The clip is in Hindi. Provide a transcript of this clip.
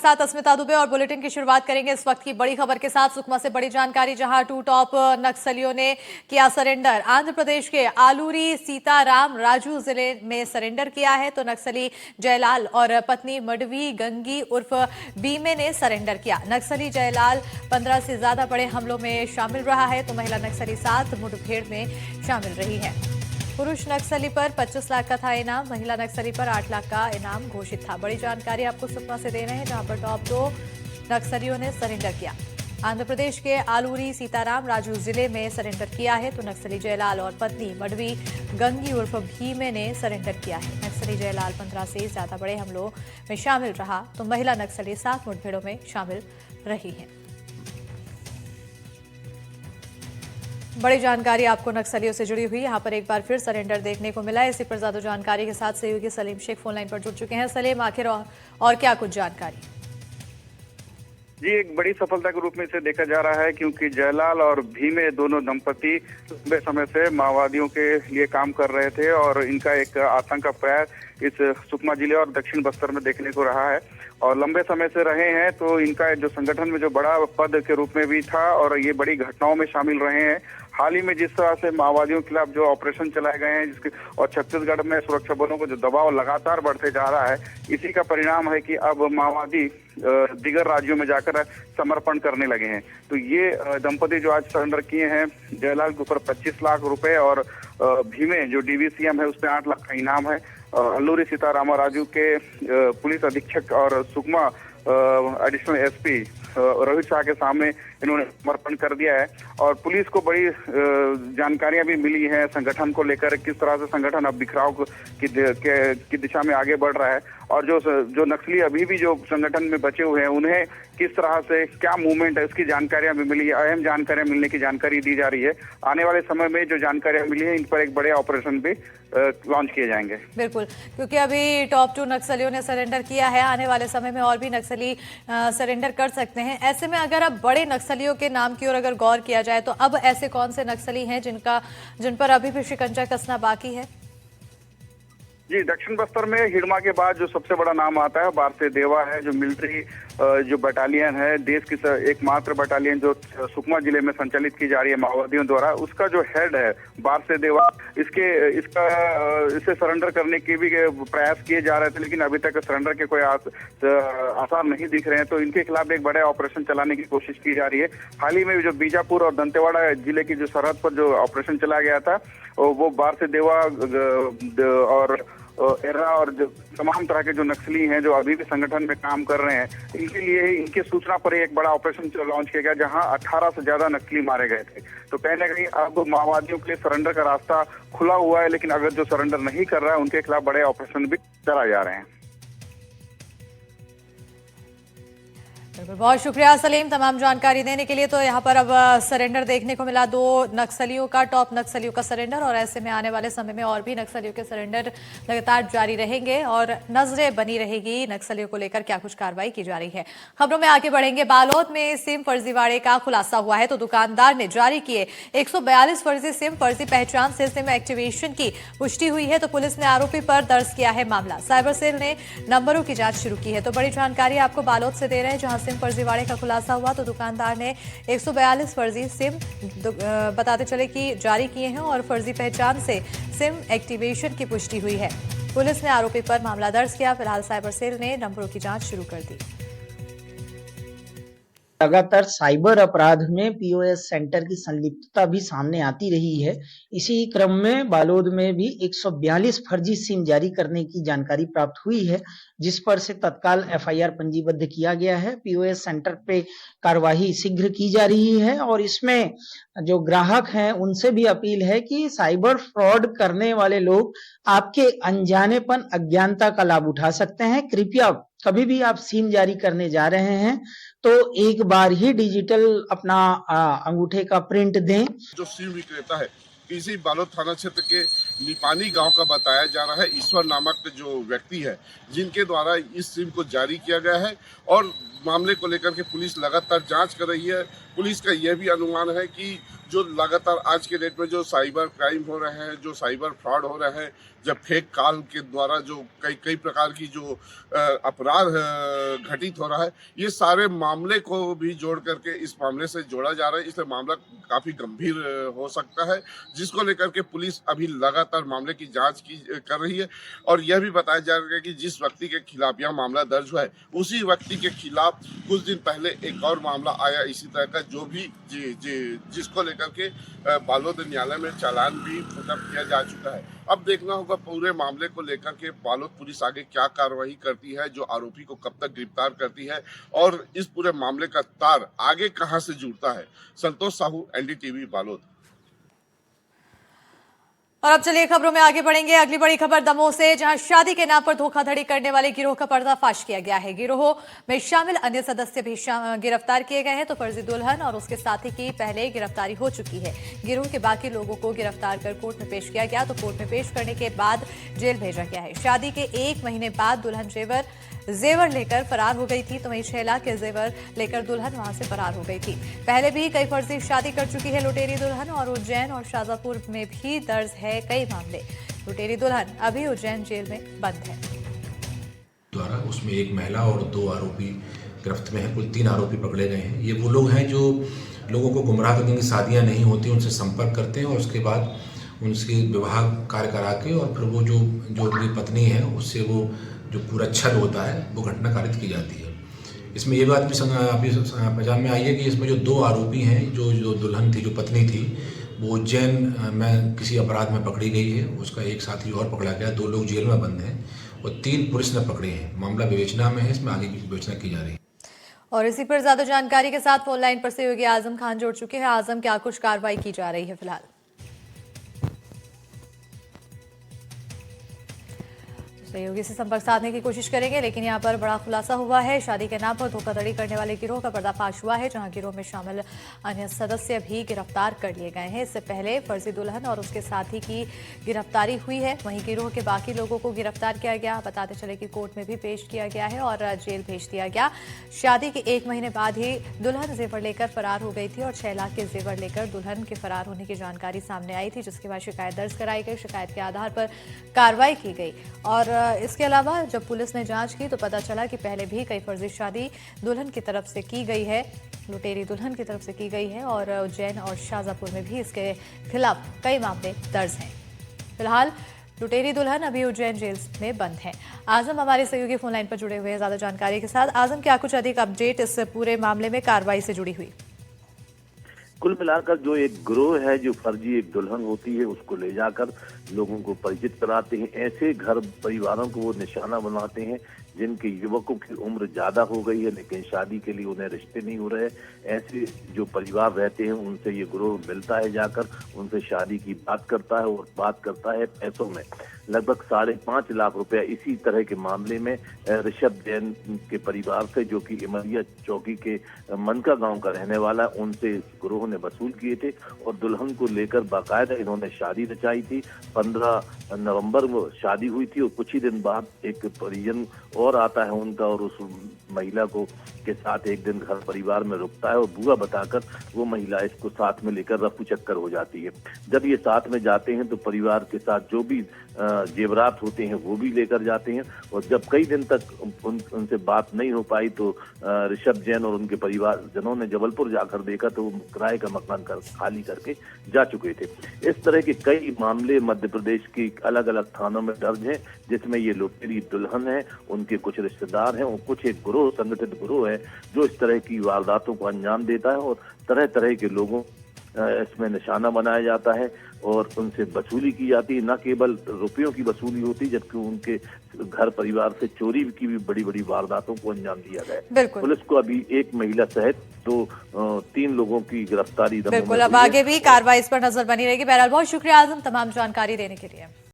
साथ अस्मिता दुबे और बुलेटिन की शुरुआत करेंगे इस वक्त की बड़ी खबर के साथ। सुकमा से बड़ी जानकारी, जहां 2 टॉप नक्सलियों ने किया सरेंडर। आंध्र प्रदेश के आलूरी सीताराम राजू जिले में सरेंडर किया है तो नक्सली जयलाल और पत्नी मडवी गंगी उर्फ बीमे ने सरेंडर किया। नक्सली जयलाल 15 से ज्यादा बड़े हमलों में शामिल रहा है तो महिला नक्सली 7 मुठभेड़ में शामिल रही है। पुरुष नक्सली पर 25 लाख का था इनाम, महिला नक्सली पर 8 लाख का इनाम घोषित था। बड़ी जानकारी आपको सुकमा से दे रहे हैं, जहां पर टॉप 2 नक्सलियों ने सरेंडर किया। आंध्र प्रदेश के आलूरी सीताराम राजू जिले में सरेंडर किया है तो नक्सली जयलाल और पत्नी मडवी गंगी उर्फ भीमे ने सरेंडर किया है। नक्सली जयलाल 15 से ज्यादा बड़े हमलों में शामिल रहा तो महिला नक्सली 7 मुठभेड़ों में शामिल रही है। बड़ी जानकारी आपको नक्सलियों से जुड़ी हुई, यहाँ पर एक बार फिर सरेंडर देखने को मिला है। इसी पर ज्यादा जानकारी के साथ सहयोगी सलीम शेख फोन लाइन पर जुड़ चुके हैं। सलीम, आखिर और क्या कुछ जानकारी? जी, एक बड़ी सफलता के रूप में इसे देखा जा रहा है, क्योंकि जयलाल और भीमे दोनों दंपति लंबे समय से माओवादियों के लिए काम कर रहे थे और इनका एक आतंक का पैर इस सुकमा जिले और दक्षिण बस्तर में देखने को रहा है और लंबे समय से रहे हैं। तो इनका जो संगठन में जो बड़ा पद के रूप में भी था और ये बड़ी घटनाओं में शामिल रहे हैं। हाल ही में जिस तरह से माओवादियों के खिलाफ जो ऑपरेशन चलाए गए हैं जिसके और छत्तीसगढ़ में सुरक्षा बलों को जो दबाव लगातार बढ़ते जा रहा है, इसी का परिणाम है कि अब माओवादी दीगर राज्यों में जाकर समर्पण करने लगे हैं। तो ये दंपति जो आज सरेंडर किए हैं, जयलाल के ऊपर 25 लाख रुपए और भीमे जो डीवीसीएम है उस पर 8 लाख का इनाम है। अल्लूरी सीतारामा राजू के पुलिस अधीक्षक और सुकमा एडिशनल एसपी रोहित शाह के सामने इन्होंने समर्पण कर दिया है और पुलिस को बड़ी जानकारियां भी मिली हैं संगठन को लेकर, किस तरह से संगठन अब बिखराव की दिशा में आगे बढ़ रहा है और जो नक्सली अभी भी जो संगठन में बचे हुए हैं उन्हें किस तरह से क्या मूवमेंट है उसकी जानकारियां भी मिली है। अहम जानकारियां मिलने की जानकारी दी जा रही है। आने वाले समय में जो जानकारियां मिली है इन पर एक बड़े ऑपरेशन भी लॉन्च किए जाएंगे। बिल्कुल, क्योंकि अभी टॉप 2 नक्सलियों ने सरेंडर किया है, आने वाले समय में और भी नक्सली सरेंडर कर सकते हैं। ऐसे में अगर अब बड़े नक्सलियों के नाम की ओर अगर गौर किया जाए तो अब ऐसे कौन से नक्सली हैं जिन पर अभी भी शिकंजा कसना बाकी है? जी, दक्षिण बस्तर में हिडमा के बाद जो सबसे बड़ा नाम आता है बारसे देवा है, जो मिलिट्री जो बटालियन है, देश की एकमात्र बटालियन जो सुकमा जिले में संचालित की जा रही है माओवादियों द्वारा, उसका जो हेड है बारसे देवा, इसे सरेंडर करने के भी प्रयास किए जा रहे थे लेकिन अभी तक सरेंडर के कोई आसार नहीं दिख रहे हैं। तो इनके खिलाफ एक बड़े ऑपरेशन चलाने की कोशिश की जा रही है। हाल ही में जो बीजापुर और दंतेवाड़ा जिले की जो सरहद पर जो ऑपरेशन चलाया गया था वो बारसे देवा और एर्रा और जो तमाम तरह के जो नक्सली हैं जो अभी भी संगठन में काम कर रहे हैं, इनके लिए इनकी सूचना पर एक बड़ा ऑपरेशन लॉन्च किया गया जहां 18 से ज्यादा नक्सली मारे गए थे। तो कहीं ना कहीं अब माओवादियों के लिए सरेंडर का रास्ता खुला हुआ है, लेकिन अगर जो सरेंडर नहीं कर रहा है उनके खिलाफ बड़े ऑपरेशन भी चलाए जा रहे हैं। बहुत शुक्रिया सलीम तमाम जानकारी देने के लिए। तो यहाँ पर अब सरेंडर देखने को मिला 2 नक्सलियों का, टॉप नक्सलियों का सरेंडर, और ऐसे में आने वाले समय में और भी नक्सलियों के सरेंडर लगातार जारी रहेंगे और नजरें बनी रहेगी नक्सलियों को लेकर क्या कुछ कार्रवाई की जा रही है। खबरों में आगे बढ़ेंगे। बालोद में सिम फर्जीवाड़े का खुलासा हुआ है तो दुकानदार ने जारी किए 142 फर्जी सिम, फर्जी पहचान से सिम एक्टिवेशन की पुष्टि हुई है तो पुलिस ने आरोपी पर दर्ज किया है मामला। साइबर सेल ने नंबरों की जांच शुरू की है। तो बड़ी जानकारी आपको बालोद से दे रहे हैं, जहां सिम फर्जीवाड़े का खुलासा हुआ तो दुकानदार ने 142 फर्जी सिम बताते चले कि जारी किए हैं और फर्जी पहचान से सिम एक्टिवेशन की पुष्टि हुई है। पुलिस ने आरोपी पर मामला दर्ज किया। फिलहाल साइबर सेल ने नंबरों की जांच शुरू कर दी। लगातार साइबर अपराध में पीओएस सेंटर की संलिप्तता भी सामने आती रही है। इसी क्रम में बालोद में भी 142 फर्जी सिम जारी करने की जानकारी प्राप्त हुई है, जिस पर से तत्काल एफआईआर पंजीबद्ध किया गया है। पीओएस सेंटर पे कार्यवाही शीघ्र की जा रही है और इसमें जो ग्राहक हैं उनसे भी अपील है कि साइबर फ्रॉड करने वाले लोग आपके अनजानेपन, अज्ञानता का लाभ उठा सकते हैं। कृपया कभी भी आप सिम जारी करने जा रहे हैं तो एक बार ही डिजिटल अपना अंगूठे का प्रिंट दें। जो सिम विक्रेता है इसी बालोद थाना क्षेत्र के लिपानी गांव का बताया जा रहा है, ईश्वर नामक जो व्यक्ति है जिनके द्वारा इस सिम को जारी किया गया है और मामले को लेकर के पुलिस लगातार जांच कर रही है। पुलिस का यह भी अनुमान है कि जो लगातार आज के डेट में जो साइबर क्राइम हो रहे हैं, जो साइबर फ्रॉड हो रहे हैं, जब फेक कॉल के द्वारा जो कई कई प्रकार की जो अपराध घटित हो रहा है, ये सारे मामले को भी जोड़ करके इस मामले से जोड़ा जा रहा है। इसलिए मामला काफी गंभीर हो सकता है, जिसको लेकर के पुलिस अभी लगातार मामले की जांच कर रही है। और यह भी बताया जा रहा है कि जिस व्यक्ति के खिलाफ यह मामला दर्ज हुआ है, उसी व्यक्ति के खिलाफ कुछ दिन पहले एक और मामला आया इसी तरह का, जो भी जिसको लेकर के बालोद न्यायालय में चालान भी मतलब किया जा चुका है। अब देखना होगा पूरे मामले को लेकर के बालोद पुलिस आगे क्या कार्रवाई करती है, जो आरोपी को कब तक गिरफ्तार करती है और इस पूरे मामले का तार आगे कहां से जुड़ता है। संतोष साहू, एनडीटीवी, बालोद। और अब चलिए खबरों में आगे बढ़ेंगे। अगली बड़ी खबर दमोह से, जहां शादी के नाम पर धोखाधड़ी करने वाले गिरोह का पर्दाफाश किया गया है। गिरोह में शामिल अन्य सदस्य भी गिरफ्तार किए गए हैं, तो फर्जी दुल्हन और उसके साथी की पहले गिरफ्तारी हो चुकी है। गिरोह के बाकी लोगों को गिरफ्तार कर कोर्ट में पेश किया गया, तो कोर्ट में पेश करने के बाद जेल भेजा गया है। शादी के 1 महीने बाद दुल्हन जेवर लेकर फरार हो गई थी, तो वहीं 6 लाख के जेवर लेकर दुल्हन वहां से फरार हो गई थी। पहले भी कई फर्जी शादी कर चुकी है लुटेरी दुल्हन, और उज्जैन और शाजापुर में भी दर्ज है कई मामले। लुटेरी दुल्हन अभी उज्जैन जेल में बंद है। द्वारा उसमें एक महिला और 2 आरोपी गिरफ्त में हैं। कुल 3 आरोपी पकड़े गए हैं। ये वो लोग हैं जो लोगों को गुमराह करने की शादियां नहीं होती उनसे संपर्क करते हैं और उसके बाद उनसे विवाह कार्य करा के और फिर वो जो उनकी पत्नी है उससे वो जो पूरा छल होता है वो घटना कारित की जाती है। इसमें ये बात भी पहचान में आई है कि इसमें जो 2 आरोपी हैं, जो दुल्हन थी, जो पत्नी थी, वो उज्जैन में किसी अपराध में पकड़ी गई है। उसका एक साथी और पकड़ा गया, 2 लोग जेल में बंद हैं और 3 पुलिस ने पकड़े हैं। मामला विवेचना में है, इसमें आगे की विवेचना की जा रही है। और इसी पर ज्यादा जानकारी के साथ फोन लाइन पर सहयोगी आजम खान जुड़ चुके हैं। आजम, क्या कुछ कार्रवाई की जा रही है फिलहाल? सहयोगी से संपर्क साधने की कोशिश करेंगे, लेकिन यहाँ पर बड़ा खुलासा हुआ है। शादी के नाम पर धोखाधड़ी करने वाले गिरोह का पर्दाफाश हुआ है, जहां गिरोह में शामिल अन्य सदस्य भी गिरफ्तार कर लिए गए हैं। इससे पहले फर्जी दुल्हन और उसके साथी की गिरफ्तारी हुई है। वहीं गिरोह के बाकी लोगों को गिरफ्तार किया गया। बताते चले कि कोर्ट में भी पेश किया गया है और जेल भेज दिया गया। शादी के 1 महीने बाद ही दुल्हन जेवर लेकर फरार हो गई थी और 6 लाख के जेवर लेकर दुल्हन के फरार होने की जानकारी सामने आई थी, जिसके बाद शिकायत दर्ज कराई गई। शिकायत के आधार पर कार्रवाई की गई और इसके अलावा जब पुलिस ने जांच की तो पता चला कि पहले भी कई फर्जी शादी दुल्हन की तरफ से की गई है, लुटेरी दुल्हन की तरफ से की गई है और उज्जैन और शाजापुर में भी इसके खिलाफ कई मामले दर्ज हैं। फिलहाल लुटेरी दुल्हन अभी उज्जैन जेल में बंद है। आजम हमारे सहयोगी फोन लाइन पर जुड़े हुए हैं ज्यादा जानकारी के साथ। आजम, क्या कुछ अधिक अपडेट इस पूरे मामले में कार्रवाई से जुड़ी हुई? कुल मिलाकर जो एक गिरोह है जो फर्जी एक दुल्हन होती है उसको ले जाकर लोगों को परिचित कराते हैं। ऐसे घर परिवारों को वो निशाना बनाते हैं जिनके युवकों की उम्र ज्यादा हो गई है लेकिन शादी के लिए उन्हें रिश्ते नहीं हो रहे। ऐसे जो परिवार रहते हैं उनसे ये गिरोह मिलता है, जाकर उनसे शादी की बात करता है और बात करता है पैसों में। लगभग 5.5 लाख रुपया इसी तरह के मामले में ऋषभ जैन के परिवार से, जो कि इमरिया चौकी के मनका गांव का रहने वाला है, उनसे इस गिरोह ने वसूल किए थे और दुल्हन को लेकर बाकायदा इन्होंने शादी रचाई थी। 15 नवंबर में शादी हुई थी और कुछ ही दिन बाद एक परिजन और आता है उनका और उस महिला को के साथ एक दिन घर परिवार में रुकता है और बुआ बताकर वो महिला इसको साथ में लेकर रफू चक्कर हो जाती है। जब ये साथ में जाते हैं तो परिवार के साथ जो भी जेवरात होते हैं वो भी लेकर जाते हैं और जब कई दिन तक उनसे बात नहीं हो पाई तो ऋषभ जैन और उनके परिवारजनों ने जबलपुर जाकर देखा तो वो किराए का मकान खाली करके जा चुके थे। इस तरह के कई मामले मध्य प्रदेश की अलग अलग थानों में दर्ज हैं, जिसमें ये लुटेरी दुल्हन है, उनके कुछ रिश्तेदार हैं और कुछ एक गिरोह, संगठित गिरोह है जो इस तरह की वारदातों को अंजाम देता है और तरह तरह के लोगों इसमें निशाना बनाया जाता है और उनसे वसूली की जाती है। न केवल रुपयों की वसूली होती जबकि उनके घर परिवार से चोरी की भी बड़ी बड़ी वारदातों को अंजाम दिया गया है। पुलिस को अभी एक महिला सहित 3 लोगों की गिरफ्तारी। बिल्कुल, अब आगे भी कार्रवाई इस पर नजर बनी रहेगी। बहरहाल बहुत शुक्रिया आजम तमाम जानकारी देने के लिए।